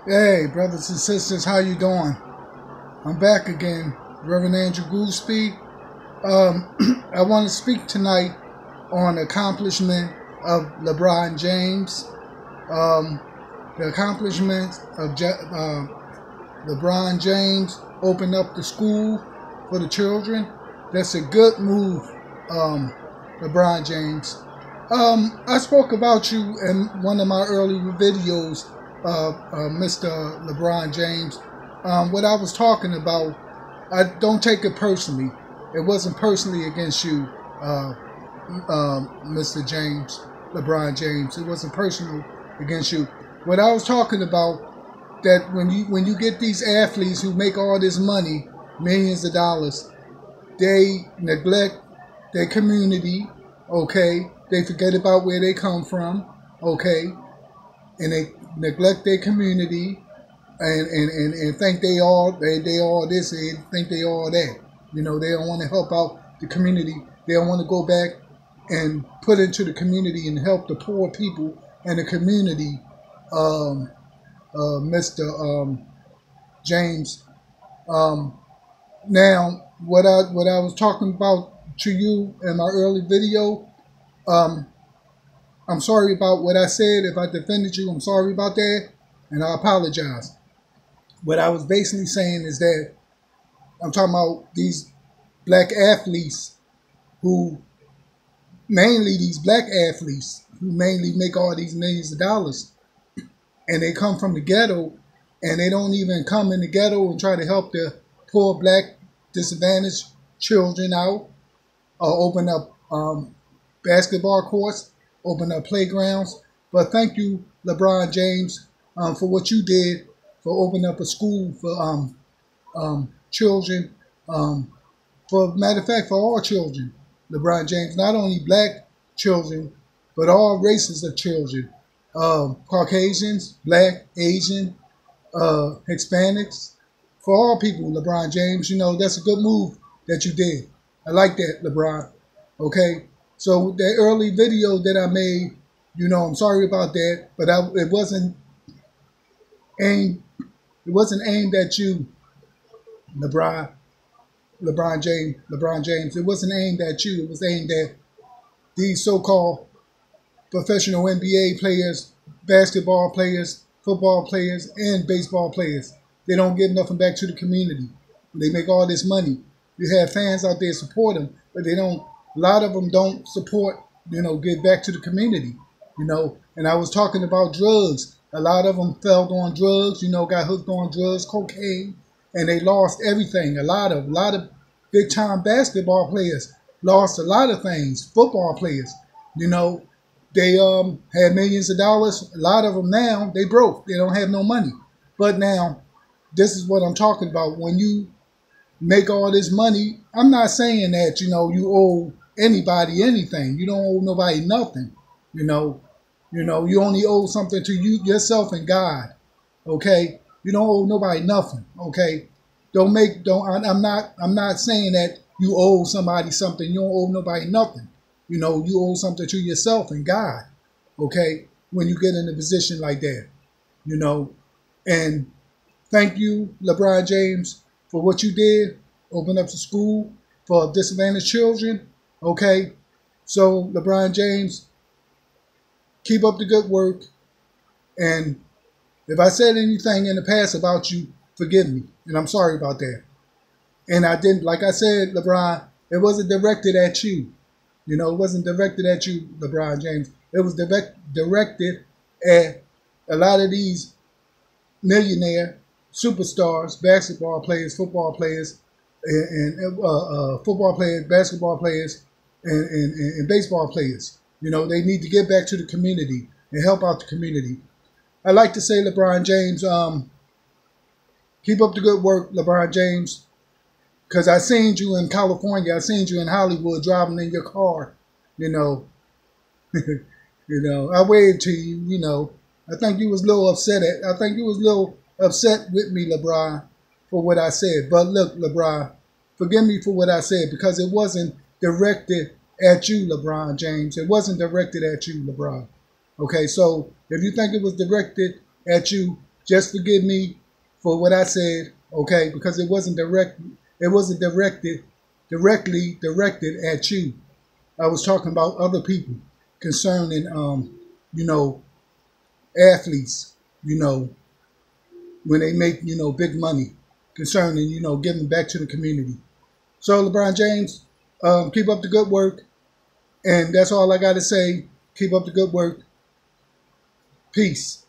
Hey, brothers and sisters, how you doing? I'm back again, Reverend Andrew Goosdy. I want to speak tonight on the accomplishment of LeBron James. The accomplishment of LeBron James opened up the school for the children. That's a good move, LeBron James. I spoke about you in one of my early videos, Mr. LeBron James. What I was talking about, I don't take it personally. It wasn't personally against you, Mr. James, LeBron James. It wasn't personal against you. What I was talking about, that when you get these athletes who make all this money, millions of dollars, they neglect their community, okay? They forget about where they come from, okay? And they neglect their community and think they all this, and think they all that. You know, they don't want to help out the community. They don't want to go back and put into the community and help the poor people in the community, Mr. James. Now, what I was talking about to you in my early video, I'm sorry about what I said. If I defended you, I'm sorry about that, and I apologize. What I was basically saying is that I'm talking about these black athletes who mainly make all these millions of dollars, and they come from the ghetto, and they don't even come in the ghetto and try to help the poor black disadvantaged children out, or open up basketball courts, open up playgrounds. But thank you, LeBron James, for what you did for opening up a school for children. For matter of fact, for all children, LeBron James, not only black children, but all races of children, Caucasians, black, Asian, Hispanics, for all people, LeBron James. You know, that's a good move that you did. I like that, LeBron. Okay, so that early video that I made, you know, I'm sorry about that, but it wasn't aimed at you, LeBron James. It wasn't aimed at you. It was aimed at these so-called professional NBA players, basketball players, football players, and baseball players. They don't give nothing back to the community. They make all this money. You have fans out there support them, but they don't. A lot of them don't support, you know, give back to the community, you know. And I was talking about drugs. A lot of them fell on drugs, you know, got hooked on drugs, cocaine, and they lost everything. A lot of big time basketball players lost a lot of things. Football players, you know, they had millions of dollars. A lot of them now, they broke. They don't have no money. But now, this is what I'm talking about. When you make all this money, I'm not saying that, you know, you owe anybody anything. You don't owe nobody nothing. You know, you only owe something to yourself and God. Okay? You don't owe nobody nothing. Okay? I'm not saying that you owe somebody something. You don't owe nobody nothing. You know, you owe something to yourself and God. Okay? When you get in a position like that. You know, and thank you, LeBron James, for what you did. Open up the school for disadvantaged children. Okay? So, LeBron James, keep up the good work. And if I said anything in the past about you, forgive me. And I'm sorry about that. And I didn't, like I said, LeBron, it wasn't directed at you. You know, it wasn't directed at you, LeBron James. It was directed at a lot of these millionaire superstars, basketball players, football players, and football players, basketball players, and baseball players. You know, they need to get back to the community and help out the community. I like to say, LeBron James, keep up the good work, LeBron James, because I seen you in California. I seen you in Hollywood driving in your car. You know, you know, I waved to you. You know, I think you was a little upset with me, LeBron, for what I said. But look, LeBron, forgive me for what I said, because it wasn't directed at you, LeBron James. It wasn't directed at you, LeBron. Okay, so if you think it was directed at you, Just forgive me for what I said, okay? Because it wasn't direct. It wasn't directly directed at you. I was talking about other people concerning, you know, athletes, when they make, big money, concerning, giving back to the community. So LeBron James, keep up the good work. And that's all I got to say. Keep up the good work. Peace.